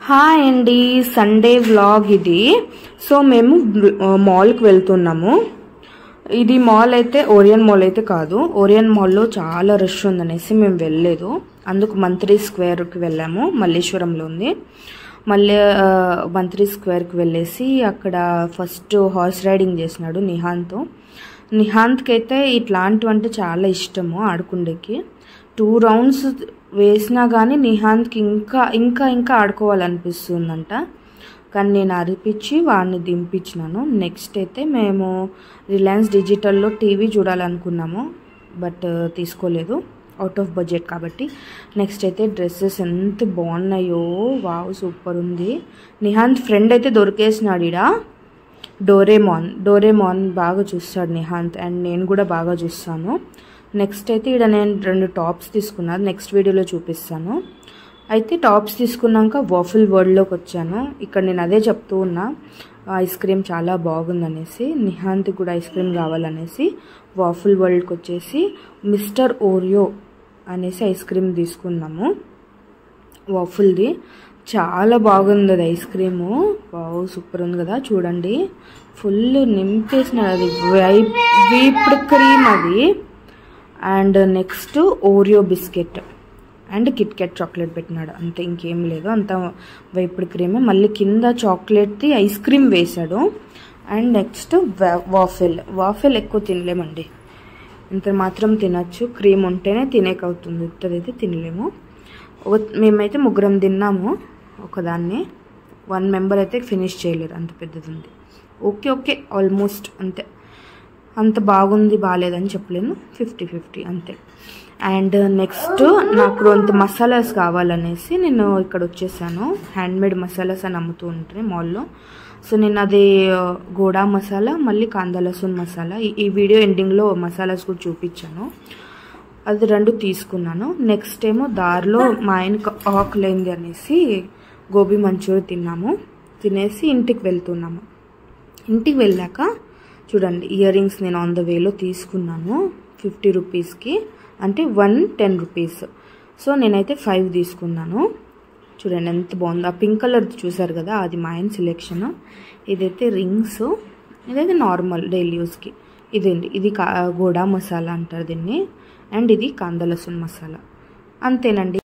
Hi అండి, Sunday vlog ఇది. So మేము మాల్కి వెళ్తున్నాము. ఇది మాల్ అయితే ఓరియన్ మాల్ అయితే కాదు. ఓరియన్ మాల్లో చాలా రష్ ఉందనేసి మేము వెళ్ళలేదు. అందుకు మంత్రి స్క్వేర్కి వెళ్ళాము. మల్లేశ్వరంలో ఉంది. మళ్ళీ మంత్రి స్క్వేర్కి వెళ్ళేసి అక్కడ ఫస్ట్ హార్స్ రైడింగ్ చేసినాడు నిహాంత్కి అయితే ఇట్లాంటివంటే చాలా ఇష్టము ఆడుకుండేకి. 2 రౌండ్స్ వేసినా కానీ నిహాంత్కి ఇంకా ఇంకా ఇంకా ఆడుకోవాలనిపిస్తుందంట. కానీ నేను అరిపించి వాడిని దింపించినాను. నెక్స్ట్ అయితే మేము రిలయన్స్ డిజిటల్లో టీవీ చూడాలనుకున్నాము, బట్ తీసుకోలేదు, అవుట్ ఆఫ్ బడ్జెట్ కాబట్టి. నెక్స్ట్ అయితే డ్రెస్సెస్ ఎంత బాగున్నాయో, వావ్ సూపర్ ఉంది. నిహాంత్ ఫ్రెండ్ అయితే దొరికేసినాడు ఈడ. డోరేమాన్ బాగా చూస్తాడు నిహాంత్, అండ్ నేను కూడా బాగా చూస్తాను. నెక్స్ట్ అయితే ఇక్కడ నేను 2 టాప్స్ తీసుకున్నాను, నెక్స్ట్ వీడియోలో చూపిస్తాను. అయితే టాప్స్ తీసుకున్నాక వాఫిల్ వరల్డ్లోకి వచ్చాను. ఇక్కడ నేను అదే చెప్తూ ఉన్నా, ఐస్ క్రీమ్ చాలా బాగుందనేసి, నిహాంత్కి కూడా ఐస్ క్రీమ్ కావాలనేసి వాఫిల్ వరల్డ్కి వచ్చేసి మిస్టర్ ఓరియో అనేసి ఐస్ క్రీమ్ తీసుకున్నాము. వాఫిల్ది చాలా బాగుంది అది ఐస్ క్రీము. వావ్ సూపర్ ఉంది కదా, చూడండి ఫుల్ నింపేసినాడు. అది వీప్డ్ క్రీమ్ అది. And next Oreo biscuit and Kit Kat chocolate పెట్టినాడు, అంతే, ఇంకేం లేదు, అంత వైపుడ్ క్రీమే. మళ్ళీ కింద చాక్లెట్ది ఐస్ క్రీమ్ వేసాడు. అండ్ నెక్స్ట్ వాఫిల్ ఎక్కువ తినలేమండి, ఇంత మాత్రం తినచ్చు. క్రీమ్ ఉంటేనే తినేకవుతుంది, ఇద్దరైతే తినలేము. మేమైతే 3 తిన్నాము ఒకదాన్ని. 1 మెంబర్ అయితే ఫినిష్ చేయలేరు, అంత పెద్దది ఉంది. ఓకే ఆల్మోస్ట్ అంతే. అంత బాగుంది బాగాలేదని చెప్పలేను, 50-50 అంతే. అండ్ నెక్స్ట్ నాకు కొంత మసాలాస్ కావాలనేసి నేను ఇక్కడ వచ్చేసాను. హ్యాండ్మేడ్ మసాలాస్ అని అమ్ముతూ ఉంటాయి మాల్లో. సో నేను అది గోడా మసాలా, మళ్ళీ కాందా లసూన్ మసాలా, ఈ వీడియో ఎండింగ్లో మసాలాస్ కూడా చూపించాను. అది 2 తీసుకున్నాను. నెక్స్ట్ ఏమో దారిలో మా ఆయనకు ఆకలైంది అనేసి గోబీ మంచూరి తినేసి ఇంటికి వెళ్తున్నాము. ఇంటికి వెళ్ళాక చూడండి, ఇయర్ రింగ్స్ నేను ఆన్ ద వేలో తీసుకున్నాను 50 రూపీస్కి, అంటే 1 10 రూపీస్. సో నేనైతే 5 తీసుకున్నాను. చూడండి ఎంత బాగుంది. ఆ పింక్ కలర్ చూసారు కదా, అది మా ఆయన సెలెక్షన్. ఇదైతే రింగ్స్, ఇదైతే నార్మల్ డైలీ యూస్కి. ఇది గోడా మసాలా అంటారు దీన్ని, అండ్ ఇది కాందా లసూన్ మసాలా. అంతేనండి.